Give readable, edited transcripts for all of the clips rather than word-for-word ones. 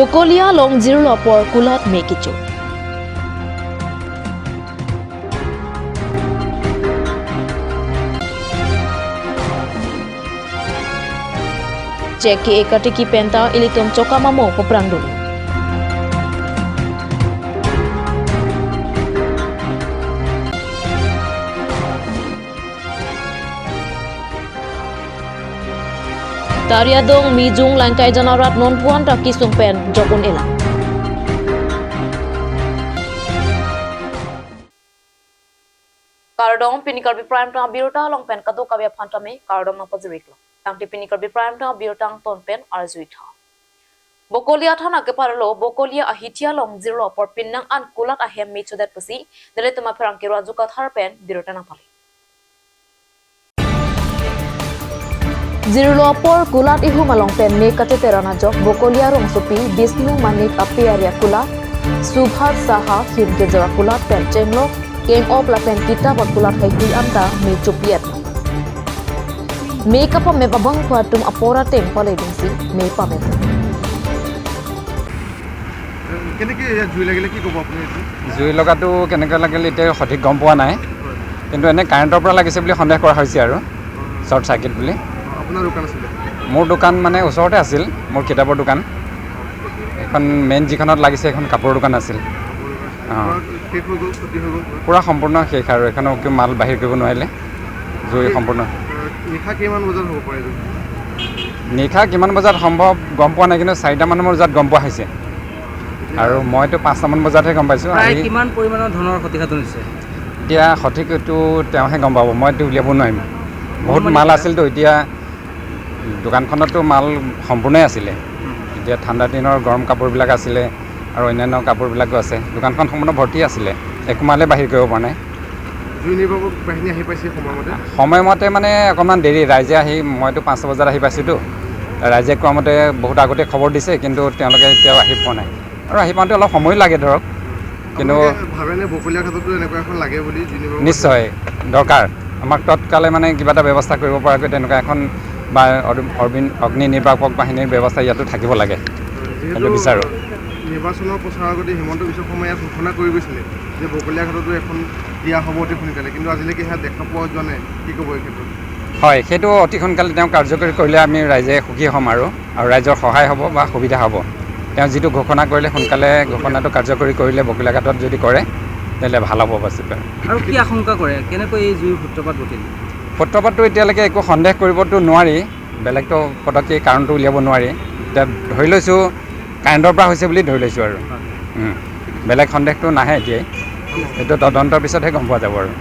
Bokolia long zero lopor kulat mekicho. Ceki ekatiki penta ilitum cokamamo peperang dulu. Tariadong mijung langkai janarat non puan taki sumpen jokun elang. Kardong pini Karbi prime tang biruta long pen kadu kabya phantame kardong na pajriklo. Tang pini Karbi prime tang birutang ton pen arzuitha. Bokolia thana ke parlo bokolia ahitia long zero por pinnang an kulat ahem michodat pasi dele tuma pherang ke rajuka thar pen biruta na pali. Zirlopor kulat ihu malong pen me kate terana jok bokolia rong supi Bisnu Manik apiaria kulat Subhat Saha him ke jara kulat pen cenglo keng op la pen kita bot kulat hai hui anta me chupiat me kapa me babang patum apora teng pale dingsi me pame কেনেকে জুই লাগিলে কি কব আপুনি জুই লগাটো কেনেকৈ লাগিলে এতিয়া সঠিক গম পোৱা নাই কিন্তু এনে কাৰেণ্টৰ পৰা লাগিছে বুলি সন্দেহ কৰা হৈছে আৰু শৰ্ট সাৰ্কিট বুলি আপোনাৰ দোকান আছিল মোৰ দোকান মানে ওচৰতে আছিল মোৰ কিতাপৰ দোকান এখন মেইন যিখনত লাগিছে এখন কাপোৰৰ দোকান আছিল পুৰা সম্পূৰ্ণ শেষ আৰু এখনো কি মাল বাহিৰ কৰিব নোৱাৰিলে জুই সম্পূৰ্ণ নিশা কিমান বজাত হ'ব পাৰে নিশা কিমান বজাত সম্ভৱ গম পোৱা নাই কিন্তু 4টা মান বজাত গম পোৱা হৈছে আৰু মইতো 5টামান বজাতহে গম পাইছোঁ প্ৰায় কিমান পৰিমাণৰ ধনৰ ক্ষতিসাধন হৈছে এতিয়া সঠিক এইটো তেওঁহে গম পাব মইতো উলিয়াব নোৱাৰিম বহুত মাল আছিলতো এতিয়া দোকানখনতো মাল সম্পূৰ্ণই আছিলে এতিয়া ঠাণ্ডা দিনৰ গৰম কাপোৰবিলাক আছিলে আৰু অন্যান্য কাপোৰবিলাকো আছে দোকানখন সম্পূৰ্ণ ভৰ্তি আছিলে একো মালে বাহিৰ কৰিব পৰা নাই জুই নিৰ্বাপক বাহিনী আহি পাইছে সময়মতে মানে অকণমান দেৰি ৰাইজে আহি মইতো 5টা বজাত আহি পাইছোঁতো ৰাইজে কোৱা মতে বহুত আগতে খবৰ দিছে কিন্তু তেওঁলোকে এতিয়াও আহি পোৱা নাই আৰু আহি পাওঁতে অলপ সময় লাগে ধৰক কিন্তু ভাবেনে বকলীয়া ক্ষেত্ৰতো এনেকুৱা এখন লাগে বুলি নিশ্চয় দৰকাৰ আমাক তৎকালে মানে কিবা এটা ব্যৱস্থা কৰিব পৰাকৈ তেনেকুৱা এখন বা অগ্নি নিৰ্বাপক বাহিনীৰ ব্যৱস্থা ইয়াতো থাকিব লাগে সেইটো বিচাৰোঁ নিৰ্বাচনৰ প্ৰচাৰৰ আগতে হিমন্ত বিশ্ব শৰ্মাই ইয়াত ঘোষণা কৰি গৈছিলে যে বকলীয়া ক্ষেত্ৰতো এখন দিয়া হ'ব অতি সোনকালে কিন্তু আজিলৈকে সেয়া দেখা পোৱা যোৱা নাই কি ক'ব এই ক্ষেত্ৰত হয় সেইটো অতি সোনকালে তেওঁ কাৰ্যকৰী কৰিলে আমি ৰাইজে সুখী হ'ম আৰু ৰাইজৰ সহায় হ'ব বা সুবিধা হ'ব তেওঁ যিটো ঘোষণা কৰিলে সোনকালে ঘোষণাটো কাৰ্যকৰী কৰিলে বকলীয়া ঘাটত যদি কৰে তেতিয়াহ'লে ভাল হ'ব বাচিত আৰু কি আশংকা কৰে কেনেকৈ এই জুইৰ সূত্ৰপাত ঘটিল সূত্ৰপাতটো এতিয়ালৈকে একো সন্দেহ কৰিবতো নোৱাৰি বেলেগতো পটককৈ কাৰণটো উলিয়াব নোৱাৰি এতিয়া ধৰি লৈছোঁ কাৰেণ্টৰ পৰা হৈছে বুলি ধৰি লৈছোঁ আৰু বেলেগ সন্দেহটো নাহে এতিয়াই এইটো তদন্তৰ পিছতহে গম পোৱা যাব আৰু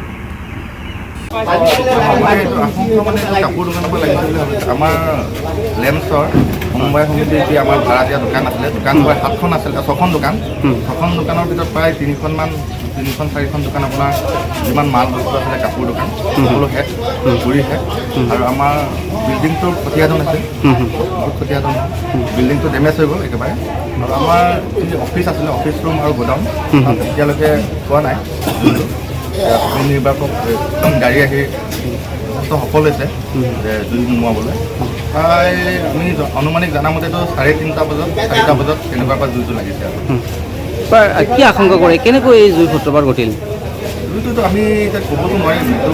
কাপোৰ দোকানৰ পৰা লাগিছিল আমাৰ লেম্পছৰ সমবায় সমিতিৰ যি আমাৰ ভাড়াতীয়া দোকান আছিলে দোকান প্ৰায় 7খন আছিলে 6খন দোকান 6খন দোকানৰ ভিতৰত প্ৰায় 3খন 4খন দোকান আপোনাৰ যিমান মাল বস্তু আছিলে কাপোৰ দোকান সকলো শেষ ঘূৰি শেষ আৰু আমাৰ বিল্ডিংটোৰ ক্ষতিসাধন আছে বহুত ক্ষতিসাধন বিল্ডিংটো ডেমেজ হৈ গ'ল একেবাৰে আৰু আমাৰ যি অফিচ আছিলে অফিচ ৰুম আৰু গোডাউন এতিয়ালৈকে পোৱা নাই নিৰ্বাপক গাড়ী আহি যথেষ্ট সফল হৈছে জুই নুমুৱাবলৈ প্ৰায় আমি আনুমানিক জানামতেতো 4:30 বজাত 4টা বজাত তেনেকুৱাৰ পৰা জুইটো লাগিছে আৰু কি আশংকা কৰে কেনেকৈ এই জুই সূত্ৰপাত ঘটিল জুইটোতো আমি এতিয়া ক'বতো নোৱাৰিম এইটো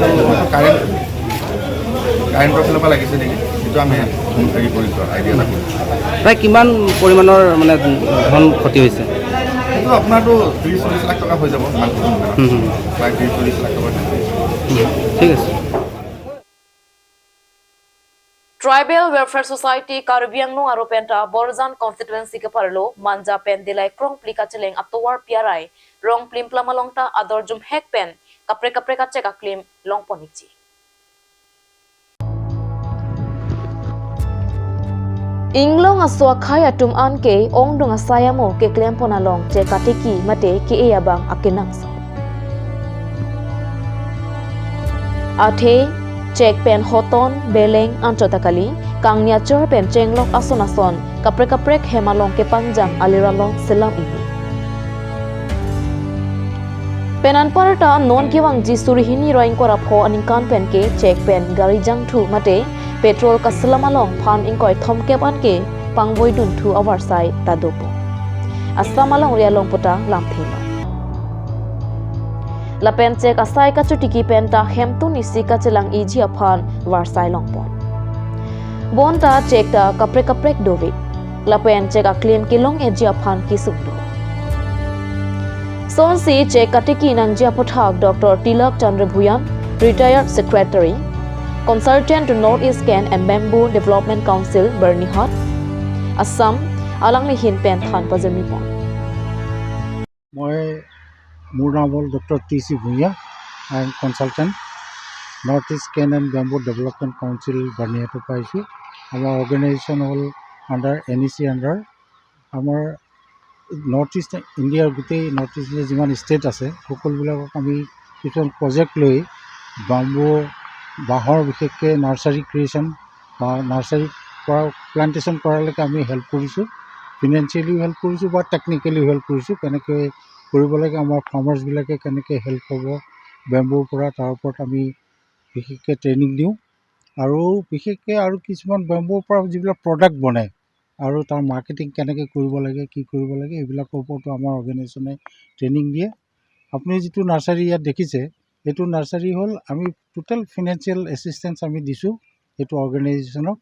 কাৰেণ্টৰ ফালৰ পৰা লাগিছে নেকি সেইটো আমি হেৰি কৰিছোঁ আইডিয়া এটা কৰিছোঁ প্ৰায় কিমান পৰিমাণৰ মানে ধন ক্ষতি হৈছে এইটো আপোনাৰতো 30-40 লাখ টকা হৈ যাব প্ৰায় 30-40 লাখ টকা ঠিক আছে Tribal Welfare Society Karbiangno aro penta Borjan constituency ke parlo manja pen dilai krong plika cheleng atowar piarai rong plim plamalongta adorjum hek pen kapre ka cheka klim long ponikchi Inglong aswa khaya tum anke ongdong asayamo ke klem ponalong che katiki mate ke eyabang akinangso Athe Cek pen hoton beleng ancotakali kangnya cor pen cenglok ason kaprek hemalong ke panjang aliralong selam ini penan parta non kiwang ji surihini roing kora pho aningkan pen ke cek pen gari jang thu mate petrol ka selamalong phan ingkoi thomke pan ke pangboi dun thu awar sai tadopo Asam along ria long puta lam thema. La pen cek asai ka chutiki pen ta hem tu nisi ka chelang iji aphan warsai long pon. Bon ta cek ta kaprek dovik. La pen cek aklim kilong eji aphan ki sumdo. Son si cek katiki nang jia pothak Dr. Tilak Chandra Bhuyan, retired secretary, consultant to Northeast Can and Bamboo Development Council, Bernihat, Assam, alang lihin pen than pazami pon. মই মোৰ নাম হ'ল doctor T C. Bhuyan. I am consultant North East cane and bamboo development council বাৰ্নিহাটৰ পৰা আহিছোঁ। আমাৰ organisation হ'ল under NEC under আমাৰ নৰ্থ ইষ্ট ইণ্ডিয়াৰ গোটেই নৰ্থ ইষ্ট ইণ্ডিয়াৰ যিমান ষ্টেট আছে সকলোবিলাকক আমি কিছুমান প্ৰজেক্ট লৈ বাঁহৰ বিশেষকৈ নাৰ্চাৰী ক্ৰিয়েশ্যন বা নাৰ্চাৰী পৰা প্লান্টেশ্যন কৰালৈকে আমি হেল্প কৰিছোঁ। ফিনেন্সিয়েলিও হেল্প কৰিছোঁ বা টেকনিকেলিও হেল্প কৰিছোঁ। কেনেকৈ কৰিব লাগে আমাৰ ফাৰ্মাৰ্ছবিলাকে কেনেকৈ হেল্প হ'ব বেম্বুৰ পৰা, তাৰ ওপৰত আমি বিশেষকৈ ট্ৰেইনিং দিওঁ। আৰু বিশেষকৈ আৰু কিছুমান বেম্বুৰ পৰা যিবিলাক প্ৰডাক্ট বনায় আৰু তাৰ মাৰ্কেটিং কেনেকৈ কৰিব লাগে, কি কৰিব লাগে, এইবিলাকৰ ওপৰতো আমাৰ অৰ্গেনাইজেশ্যনে ট্ৰেইনিং দিয়ে। আপুনি যিটো নাৰ্চাৰী ইয়াত দেখিছে, এইটো নাৰ্চাৰী হ'ল আমি টোটেল ফিনেন্সিয়েল এছিষ্টেঞ্চ আমি দিছোঁ এইটো অৰ্গেনাইজেশ্যনক।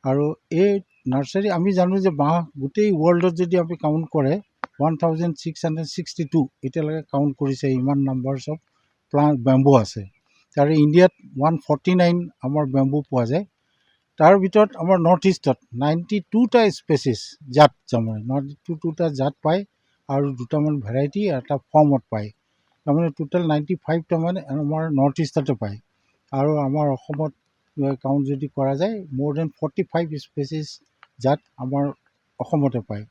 আৰু এই নাৰ্চাৰী আমি জানো যে বাঁহ গোটেই ৱৰ্ল্ডত যদি আমি কাউণ্ট কৰে 1662 এতিয়ালৈকে কাউণ্ট কৰিছে, ইমান নাম্বাৰছ অফ বেম্বু আছে। তাৰে ইণ্ডিয়াত 149 আমাৰ বেম্বু পোৱা যায়। তাৰ ভিতৰত আমাৰ নৰ্থ ইষ্টত 92টা স্পেচিছ জাত, তাৰমানে 92টা জাত পায় আৰু দুটামান ভেৰাইটি এটা ফৰ্মত পায়। তাৰমানে টোটেল 95 তাৰমানে আমাৰ নৰ্থ ইষ্টতে পায়। আৰু আমাৰ অসমত কাউণ্ট যদি কৰা যায় মোৰ দেন 45 স্পেচিছ জাত আমাৰ অসমতে পায়।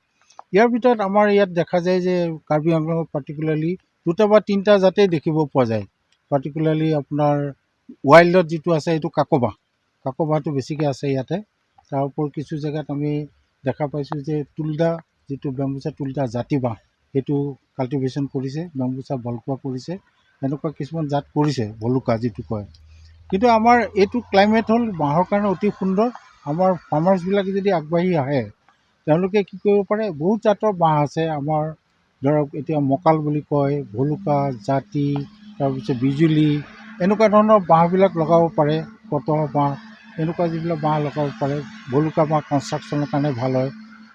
ইয়াৰ ভিতৰত আমাৰ ইয়াত দেখা যায় যে কাৰ্বি আংলঙত পাৰ্টিকুলাৰলি 2টা বা 3টা জাতেই দেখিব পোৱা যায়। পাৰ্টিকুলাৰলি আপোনাৰ ৱাইল্ডত যিটো আছে এইটো কাকবাহটো বেছিকৈ আছে ইয়াতে। তাৰ ওপৰত কিছু জেগাত আমি দেখা পাইছোঁ যে তুলদা, যিটো বেম্বুচা তুলদা জাতি বাঁহ, সেইটো কাল্টিভেশ্যন কৰিছে, বেম্বুচা ভলপোৱা কৰিছে, এনেকুৱা কিছুমান জাত কৰিছে, ভলুকা যিটো কয়। কিন্তু আমাৰ এইটো ক্লাইমেট হ'ল বাঁহৰ কাৰণে অতি সুন্দৰ। আমাৰ ফাৰ্মাৰ্ছবিলাকে যদি আগবাঢ়ি আহে তেওঁলোকে কি কৰিব পাৰে, বহুত জাতৰ বাঁহ আছে আমাৰ, ধৰক এতিয়া মকাল বুলি কয়, ভলুকা, জাতি, তাৰপিছত বিজুলী, এনেকুৱা ধৰণৰ বাঁহবিলাক লগাব পাৰে। কটহ বাঁহ, এনেকুৱা যিবিলাক বাঁহ লগাব পাৰে। ভলুকা বাঁহ কনষ্ট্ৰাকশ্যনৰ কাৰণে ভাল হয়।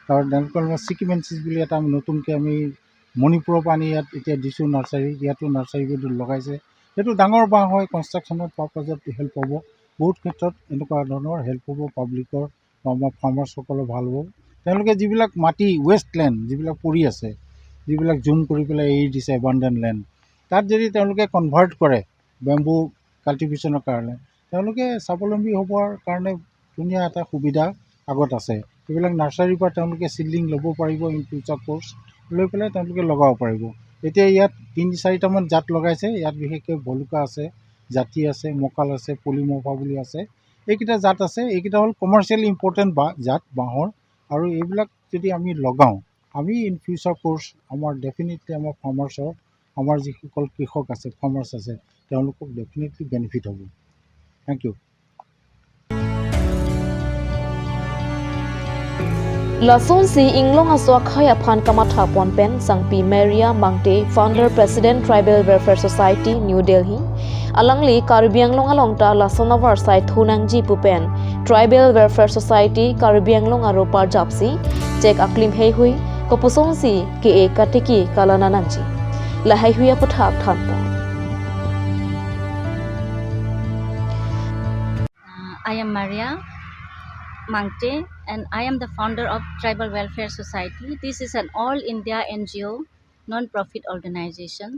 তাৰ তেনেকুৱা চিকিমেঞ্চিছ বুলি এটা নতুনকৈ আমি মণিপুৰৰ পৰা আনি ইয়াত এতিয়া দিছোঁ নাৰ্চাৰী, ইয়াতো নাৰ্চাৰীবোৰ লগাইছে। সেইটো ডাঙৰ বাঁহ হয়, কনষ্ট্ৰাকশ্যনৰ পাৰ্পাজত হেল্প হ'ব। বহুত ক্ষেত্ৰত এনেকুৱা ধৰণৰ হেল্প হ'ব পাব্লিকৰ বা আমাৰ ফাৰ্মাৰ্ছসকলৰ ভাল হ'ব। তেওঁলোকে যিবিলাক মাটি ৱেষ্টলেণ্ড যিবিলাক পৰি আছে, যিবিলাক জুম কৰি পেলাই এৰি দিছে এবাণ্ডেণ্ট লেণ্ড, তাত যদি তেওঁলোকে কনভাৰ্ট কৰে বেম্বু কাল্টিভেশ্যনৰ কাৰণে, তেওঁলোকে স্বাৱলম্বী হ'বৰ কাৰণে ধুনীয়া এটা সুবিধা আগত আছে। এইবিলাক নাৰ্চাৰীৰ পৰা তেওঁলোকে চিডলিং ল'ব পাৰিব, ইন ফিউচাৰ কোৰ্চ লৈ পেলাই তেওঁলোকে লগাব পাৰিব। এতিয়া ইয়াত 3-4টামান জাত লগাইছে। ইয়াত বিশেষকৈ ভলুকা আছে, জাতি আছে, মকাল আছে, পলিমফা বুলি আছে, এইকেইটা জাত আছে। এইকেইটা হ'ল কমাৰ্চিয়েলি ইম্পৰ্টেণ্ট জাত বাঁহৰ। আৰু এইবিলাক যদি আমি লগাওঁ, আমি ইন ফিউচাৰ কোৰ্চ আমাৰ ডেফিনেটলি আমাৰ ফাৰ্মাৰ্ছৰ, আমাৰ যিসকল কৃষক আছে, ফাৰ্মাৰ্ছ আছে, তেওঁলোকক ডেফিনেটলি বেনিফিট হ'ব। Thank you. Lason si inglong aswa khaya phan kamatha ponpen sangpi Maria Mangte, founder president Tribal Welfare Society, New Delhi. Alangli Karbi Anglong alongta Lason avar side thunangji pupen Tribal Welfare Society Karbi Anglong aro Parjapsi check aklim hei hui kopusong si ke e kateki kalana nangji lahai huya puthak thanpon. I am Maria Mangte and I am the founder of Tribal Welfare Society. This is an all India NGO, non-profit organization,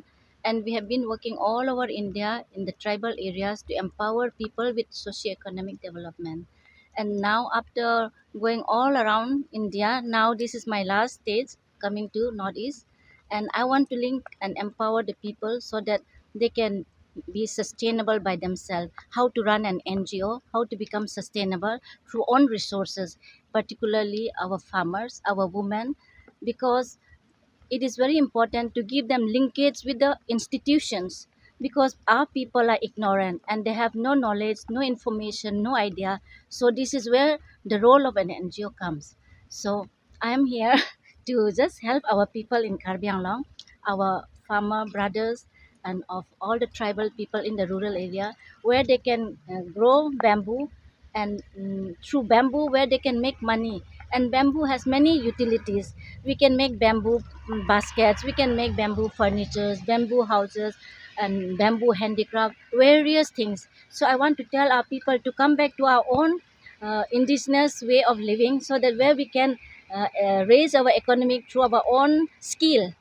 and we have been working all over India in the tribal areas to empower people with socio-economic development. And now after going all around India, now this is my last stage coming to Northeast, and I want to link and empower the people so that they can be sustainable by themselves, how to run an NGO, how to become sustainable through own resources, particularly our farmers, our women, because it is very important to give them linkage with the institutions, because our people are ignorant and they have no knowledge, no information, no idea. So this is where the role of an NGO comes. So I am here to just help our people in Karbi Anglong, our farmer brothers, and of all the tribal people in the rural area, where they can grow bamboo, and through bamboo where they can make money. And bamboo has many utilities. We can make bamboo baskets, we can make bamboo furnitures, bamboo houses, and bamboo handicraft, various things. So I want to tell our people to come back to our own indigenous way of living, so that where we can raise our economic through our own skill.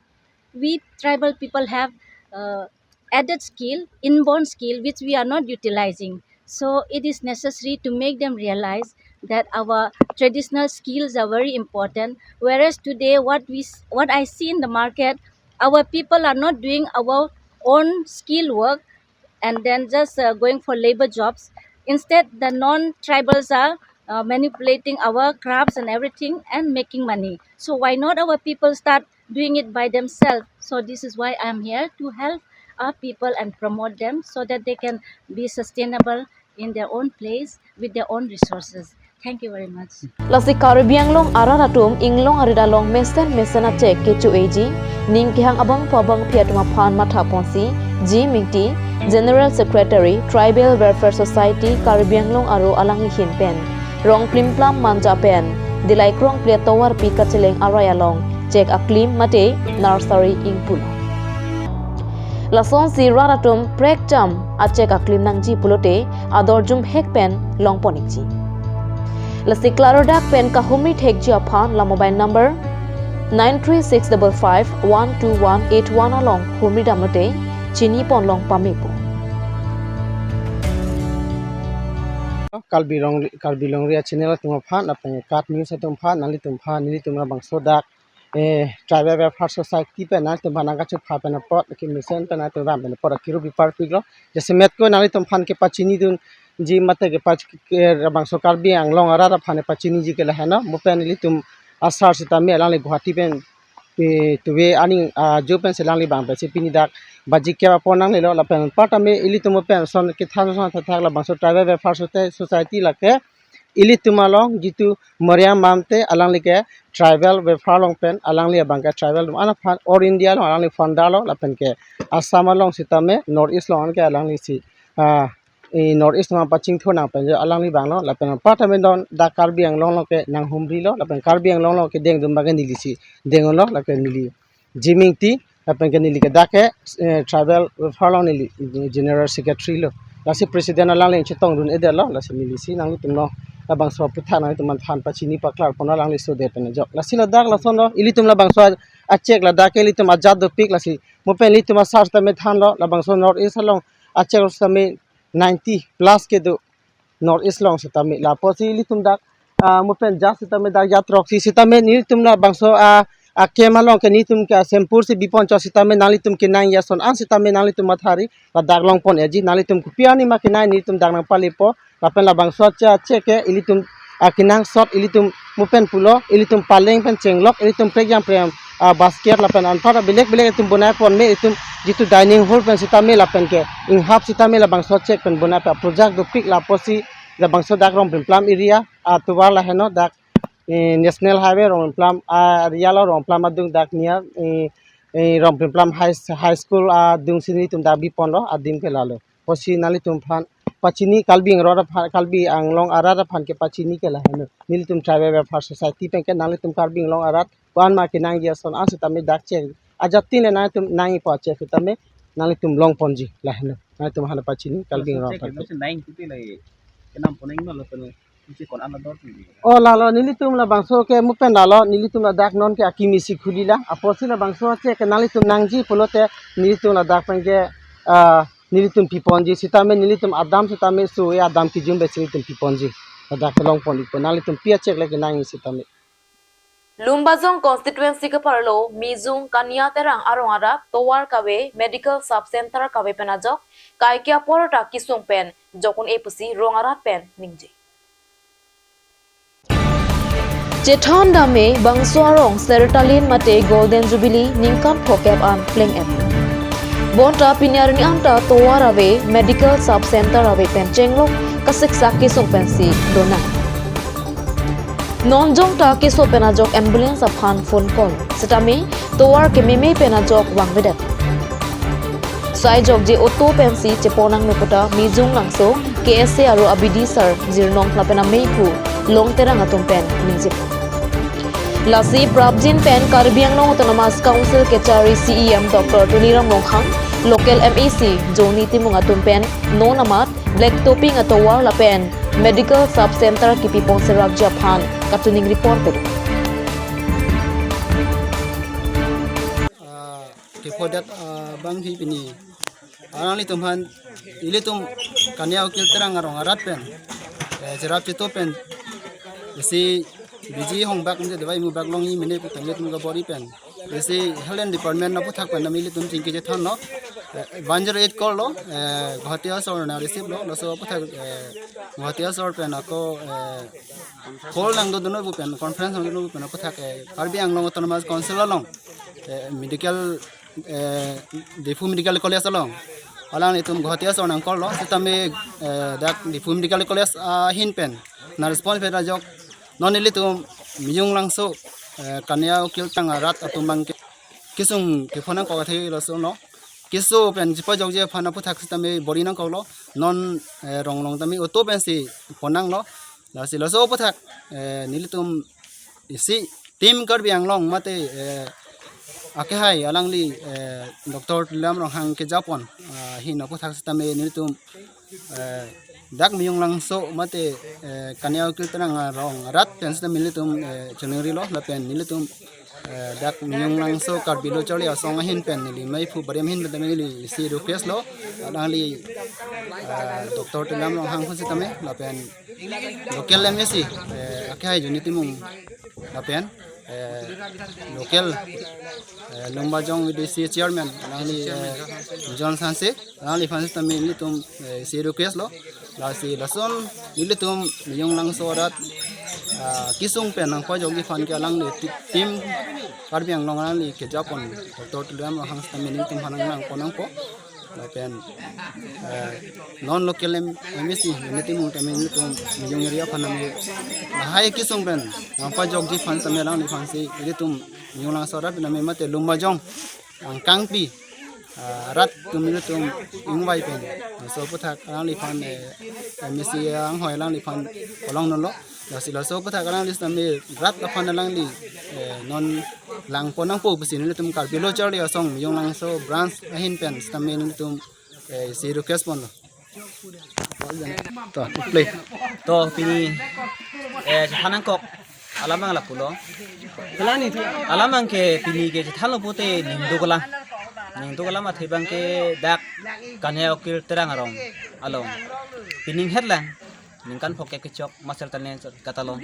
We tribal people have uh, added skill, inborn skill, which we are not utilizing. So it is necessary to make them realize that our traditional skills are very important. Whereas today, what I see in the market, our people are not doing our own skill work, and then just going for labor jobs. Instead, the non-tribals are manipulating our crafts and everything and making money. So why not our people start doing it by themselves? So this is why I'm here to help our people and promote them, so that they can be sustainable in their own place with their own resources. Thank you very much. Lasi Karibiang long araratum inglong arida long mesen cek kecu eji ning kihang abang pabang piatuma phan matha ponsi G Mingti General Secretary Tribal Welfare Society Karibiang long aro alangi hin pen rong plimplam manja pen dilai krong ple tawar pi kacheleng araya long cek aklim mate nursery ingpul Lason si raratum prek jam acek aklim nangji pulote adorjum hek pen long ponikji Lasi Clarodak pen kahumi thek jia phan la mobile number 9365512181 along humi damote chini pon long pamipu Karbi long ria channel tum phan apeng kat news tum phan nali tum phan nili tum bang sodak tribal welfare society pe na tum bana gachu pha pe na pot ki mission pe na tum ram pe na pot kiru bi par piglo jese met ko nali tum phan ke pachini dun ji mate ke pach bang so Karbi Anglong ara phane pachini ji ke la hana mo pe nili tum asar sita me lang le guhati pen to we ani jo pen se lang le bang pe se pini dak baji ke pa nang le lo la pen part ame ili tum pen son ke thang son thak la bang so tribal welfare society la ke ili tumalong jitu Maria mamte alang le ke tribal welfare long pen alang le bang ka tribal ana phan or India lo alang le fanda lo la pen ke Assam long sita me north east long ke alang le si north east ma paching thona pen alang li bang lo la pen part ame don da Karbi Anglong lo ke nang humri lo la pen Karbi Anglong lo ke deng dum bagen nili si deng lo la ke nili jimingti la pen ke nili ke da ke tribal welfare long nili general secretary lo la si president alang le chetong dun ede lo la si nili si nang tum lo la bang so putha na tum than pachini paklar pon alang le so de pen jo la si la dak la son lo ili tum la bang so achek la da ke ili tum ajad do pik la si mo pen li tum sar ta me than lo la bang so north east long achek sa me 90 plus ke do north east long sita me la posi li tum dak mo pen ja sita me dak yatrok si sita me ni tum la bangso kema long ke ni tum ke sempur se bipon cho sita me nali tum ke nang ya son an sita me nali tum mathari la dak long pon eji nali tum kupiani ma ke nai ni tum dak nang palipo la pen la bangso cha che ke ili tum kinang sot ili tum mo pen pulo ili tum paleng pen chenglok ili tum prejam prem basket la pen an para bilek tum bonai pon me tum jitu dining hall pen sita me la pen ke in half sita me la bangso check pen bonai pa project do pick la posi la bangso dak rom plum area tuwa la heno dak national highway rom plum area lo rom plum adung dak near rom plum high school dung sini tum da bi pon lo adim ke lalo posi nali tum phan pachini Karbi Anglong ara phan ke pachini ke la heno nil tum tribal welfare society pen ke nali tum Karbi Anglong ara wan ma ke nang ya son asita me dak che ajati ne na tum nang pa che sita me nali tum long ponji la heno nali tum hana pachini Karbi Anglong oh lalo nili tum la bangso ke mupen lalo nili tum la dak non ke akimi si khulila aposi la bangso che ke nali tum nangji pulote nili tum la dak pen ke nili tum piponji sita me nili tum adam sita me su ya adam ki jumbe nili tum piponji la dak long pon ko nali tum pia chek le ke nangi sita me Lumbazong constituency ke parlo Mizung Kanya terang arong ara towar kawe medical sub center kawe penajok kaikia porota kisung pen jokun epusi rong ara pen ningji Jethon dame bangsuarong sertalin mate golden jubilee ningkam phokep an pleng ep bonta pinyarini amta towar awe medical sub center awe pen chenglok kasik sakisung pensi dona Nonjong ta keso penajok ambulance aphan phone call. Setami towar ke meme penajok wang vedet. Sai jok je auto pensi ceponang nupota mijung langso KSA aru abidi sir jirnong plapena meipu long terang atum pen minjip. Lasi Prabjin pen Karbi Autonomous Council Kechari CEM Dr. Tuliram Longhang Local MEC Joni Timung atum pen no namat black topping atowar la pen Medical Sub Center Kipipong Serak Japan katuning reported. Kepodat bang hi pini anali tumhan ili tum kanya ukil terang arong arat pen jerap itu pen si biji hong bak muje debai mu bak long i mene putan le tum ga bori pen si Health Department na puthak pen namili tum tingki je thon no 108 call lo Guwahati sor na receive lo so puthak Guwahati sor pen ako call nang do no bu pen conference nang do pen puthak Karbi Anglong Autonomous Council long medical Difu Medical College along alang itum Guwahati sor nang call lo sitame dak Difu Medical College hin pen na response pe rajok nonili tum mijung langso kanya ukil tang arat atumbang kisung ke phonang ko thei lo so no kisu pen jipa jok je phana puthak sitame bori nang ko lo non ronglong tami auto pen si phonang lo la si lo so puthak nilitum isi tim Karbi Anglong mate ake hai alangli Dr. Lam rong hang ke Japon hi no puthak sitame nilitum dak miyong langso mate kanya ukil tanang rong rat pen sitame nilitum chuneri lo la pen nilitum dak miyong langso Karbi lo choli asong hin pen nili mai phu barem hin pen nili si request lo alangli Dr. Lam rong hang phusi tame la pen local MSc ake hai unity mum la pen local lomba jong VDC chairman alangli John Sanse alangli fansi tame nilitum si request lo la si lason nilitum miyong langso rat kisung pen nang pajok di fan ke alangli tim Karbi Anglong alangli ke Japon Dr. Tuliam hang tame nilitum hanang nang ponang po la pen non local MSc unity mung tame nilitum miyong area phaname hai kisung pen nang pajok di fan tame alangli fansi nilitum miyong langso rat name mate lumba jong ang kangpi rat tum ingwai pen so puthak alangli fan MSc ang hoi alangli fan kolong non lo la sila so puthak alangli tame rat fan alangli non lang ponang po bisin nilitum Karbi lo chali asong miyong langso branch ahin pen tame nilitum si request pon lo to play to pini hanang kok alamang la pulo kelani alamang ke pini ke thalo pote ningdugala ma thibang ke dak kanhe okil terang arong along pining headlang ningkan phoke ke chok masal tane katalong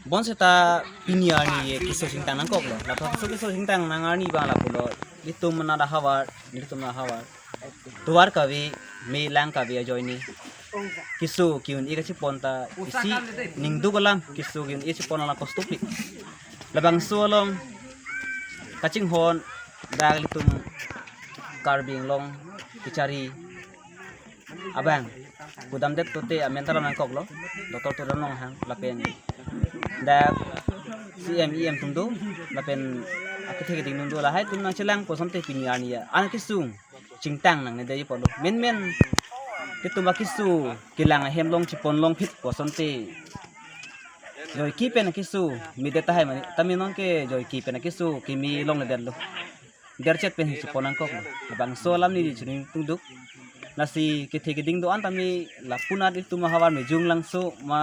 bon seta piniani ye kiso singtang nang koklo la to kiso singtang nang ani ba la pulo litum na da hawar tuar kawi me lang kawi joini kisu kiun ika ponta isi ningdugalam kisu kiun isi pona la kostupi labang suolong kacing hon dag litum Karbi Anglong Kechari abang kudam det tote amentara nang koklo Dr. Turanong hang lapen dak CMEM tumdu lapen akithe geding nundu la hai tum nang chelang posonte piniani ya an kisung cingtang nang ne dei polo men kitum kisu kilang hemlong chipon long phit posonte joy ki pen kisu mi deta hai mani taminon ke joy ki pen kisu kimi long le dello derchet pen chipon ang kok bang solam ni churing tungduk nasi kithe geding do an tami lapuna itu mahawar mijung langso ma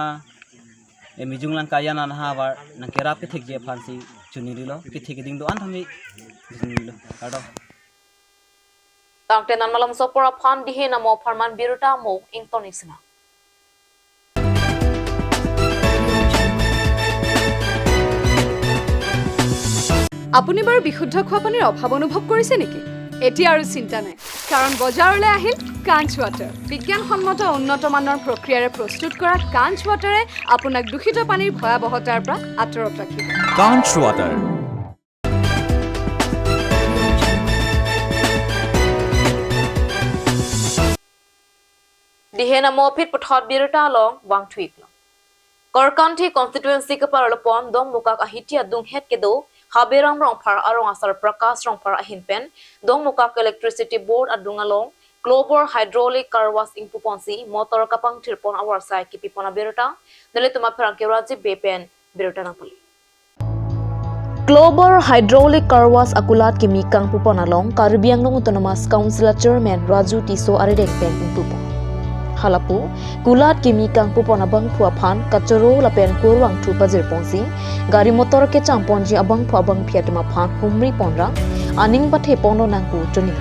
mijung lang kaya na hawar nang kerap kithe je fansi chuniri lo kithe geding do an tami chuniri lo kado Tang tenan malam sopora phan dihe namo farman biruta mo ingtonisna. আপুনি বাৰু বিশুদ্ধ খোৱা পানীৰ অভাৱ অনুভৱ কৰিছে নেকি? এতিয়া আৰু চিন্তা নাই, কাৰণ বজাৰলৈ আহিল কাঞ্চ ৱাটাৰ। বিজ্ঞানসন্মত উন্নত মানৰ প্ৰক্ৰিয়াৰে প্ৰস্তুত কৰা কাঞ্চ ৱাটাৰে আপোনাক দূষিত পানীৰ ভয়াৱহতাৰ পৰা আঁতৰত ৰাখিব। কাঞ্চ water dihe namo phit puthot biruta long wang thuik lo Korkanthi constituency ka paralopon dong mukak ahitia dung het kedo haberam rong par arong asar prakas rong par ahinpen dong mukak electricity board adungalong global hydraulic carwas ingpuponsi motor kapang tirpon awar sai kipipona berota dale tuma perangke raji bepen berota napoli. Global Hydraulic Carwas akulat kimi kang puponalong Karbi ang Autonomous Council Chairman Raju Tiso arideng pen pupo. Halapu kulat kimi kang puponabang puapan kacoro lapen kurwang tu pazir ponsi gari motor ke champonji abang puabang piatma pan humri ponra aning pathe pono nangku tuni.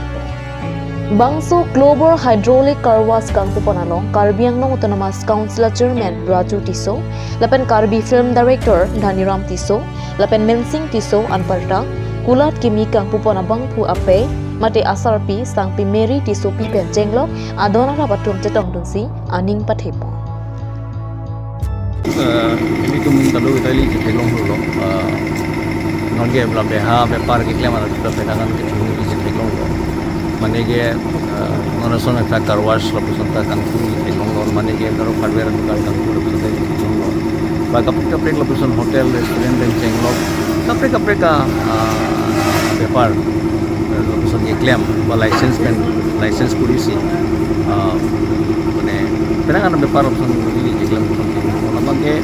Bangso Global Hydraulic Carwas kang puponalong Karbi ang Autonomous Council Chairman Raju Tiso lapen Karbi Film Director Dhaniram Tiso lapen mensing tiso anparta kulat kimi kang pupona bang pu ape mate asar pi sang pi meri tiso pi pen jenglo adona rapatum cetong dunsi aning pathepo ini tum talu itali jetelong lo nonge bla beha bepar ke klemara kita pedangan ke tum di jetelong lo manege monasona ta karwash representa kan tum jetelong lo manege daro hardware dukan kan tum representa jetelong lo kapre location hotel restaurant dan cenglok kapre ka bepar location claim ba license polisi mane penangan bepar location ini claim namanya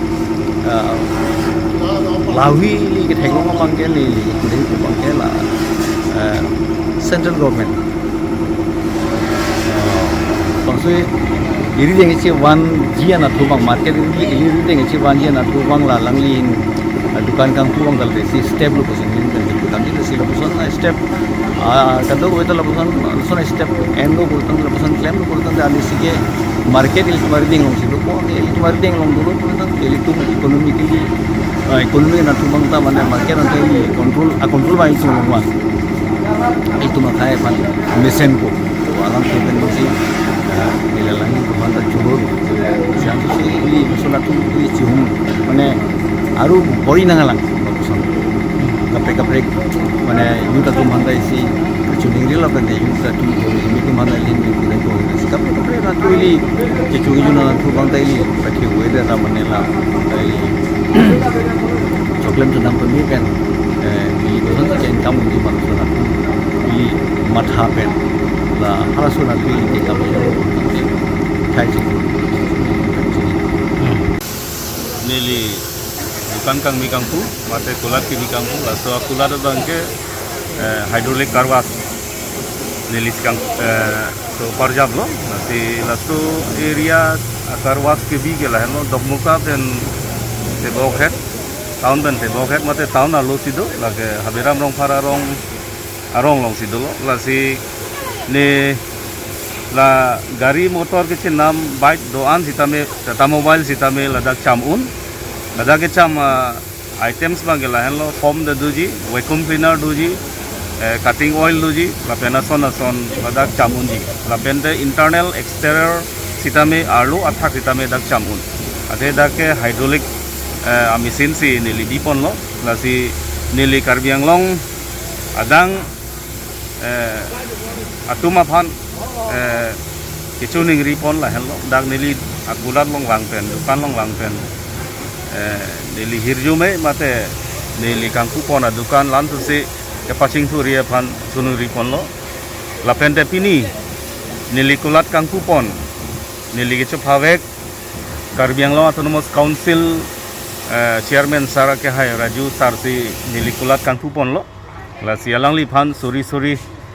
lawi li ke thengong mangke li kuding ku bangke la central government pangsui iri deng ichi wan jia na thubang market iri deng ichi wan jia na thubang la langlin dukan kang thubang dal resi step lu kusin min kan dukan di resi lobusan step kado itu lobusan lobusan step endo bultan lobusan claim lu bultan da sige market il tumari deng long sidu ko il tumari deng long dulu bultan il tum ekonomi na thubang ta mane market na il control ba ichi ngwa itu makanya pan mesen ko alam tu kan mesti nilalangi kumanda curut siang tu sih ini masalah tu ini cium mana aru bori nangalang bagusan kapre mana yuta kumanda isi cuning rila kan yuta tu ini kumanda ini kita ko kapre ratu ini kecuri juna tu kumanda ini pakai weather ramane la coklat sedang pemimpin di kosan saja kamu di mana tu di matha pen la harasuna tu ini kamu nili dukan kang mikangpu mate kulat ki mikangpu la so kulat bangke hydraulic carwash nili kang so parjab lo nasi lastu area carwash ke bi gela hello dokmuka ben te bokhet town ben te bokhet mate town alo sido la ke habiram rong phara arong long sido lo la si ne la gari motor ke nam bike doan sitame tata mobile sitame ladak chamun ladak ke cham items bangela hello foam de duji vacuum cleaner duji cutting oil duji la penason ladak chamun ji la pente internal exterior sitame arlo athak sitame dak chamun ade dak ke hydraulic mesin si nili dipon lo la si nili Karbi Anglong adang atuma phan kichuning ripon la hello dak nili akulat long wangpen dukan long wangpen nili hirjume mate nili kangku pona dukan lan tu se kepasing tu ria phan chunung ripon lo la pente pini nili kulat kangku pon nili kichu phawek Karbi Anglong Autonomous Council chairman sara ke hai Raju sarsi nili kulat kangku pon lo la sialang li phan suri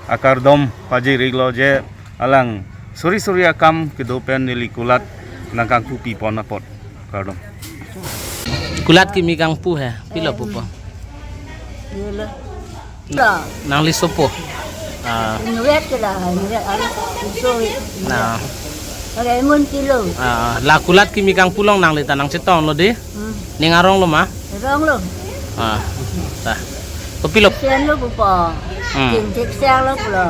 akar dom paji riglo je alang suri akam kedopen nili kulat nangkang pu pipon apot kardom kulat ki mi kang pu hai pila pupa nang li sopo nah la kulat ki mi kang pulong nang li tanang cetong lo de ning arong lo ma ta pila sen lo pupa king tek sang lo pulo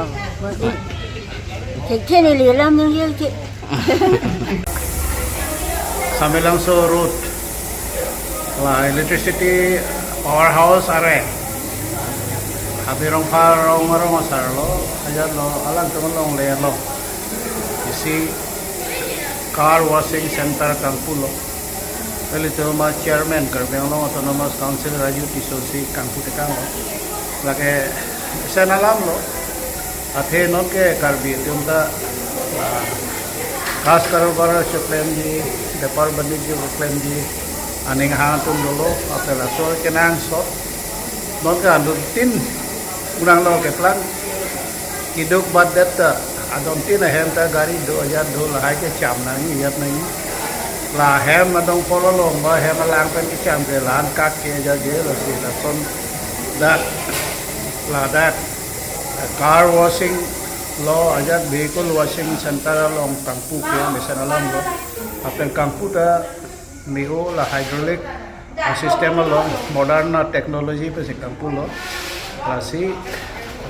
Kecil ni dalam yang dia cik. Sambilangso road, lah electricity powerhouse are. Habirong parong marong asar lo, ajar lo, alam temen layer lo. Isi car washing center Kampulo. Pelito ma chairman Karbi Autonomous Council Raju Tisosi Kangku Tekang lo. Lake senalam lo. Athe non ke Karbi tunta khas karobar chuklem ji depar bandit ji chuklem ji aning hatun dolo apela so kenang so non ke andu tin urang lo ke plan kiduk badet adom tin henta gari 2002 lahai ke cham nangi yat nangi la hem adong polo long ba hem lang pen ke cham ke lan kak ke ja je lo si la son that car washing law ajat vehicle washing center long kangpu ke mesan alam lo apel kangpu ta miho la hydraulic system lo modern technology pe se kangpu lo la si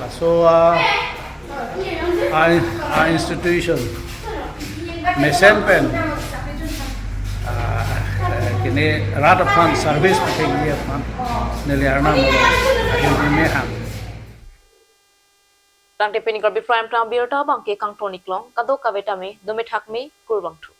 la so a institution mesen pen kini rata fan service pe ye fan neliarna lo ahin me ham Tang te peni Karbi prime time birta bangke kang tonik long kadok kaveta me domit hak me kurbang thu.